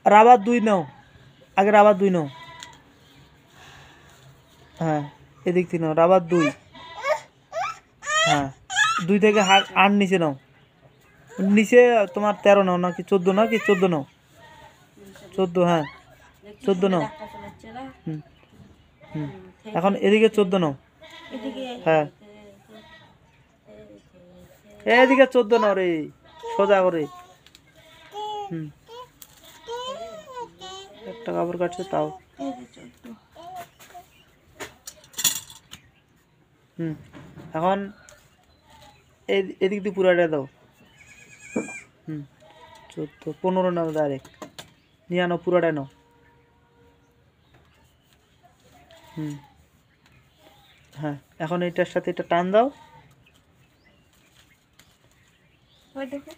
Rubber 2 নাও, আগে rubber 2 নাও। হ্যাঁ এদিক থেকে নাও, রাবার 2। হ্যাঁ 2 থেকে 8 নিচে নাও, নিচে তোমার 13 নাও নাকি 14 নাও, কি 14 নাও, 14। হ্যাঁ 14 নাও। এখন এদিকে 14 নাও। হ্যাঁ এদিকে 14 নাও রে, সোজা করে। একটা কাপড় কাটছে তাও। এখন এদিক দিয়ে পুরাটা দাও। 14 15 নাও, ডাইরেক্ট নিয়ে আনো, পুরাটা নাও। হ্যাঁ এখন এটার সাথে এটা টান দাও। ওই দেখো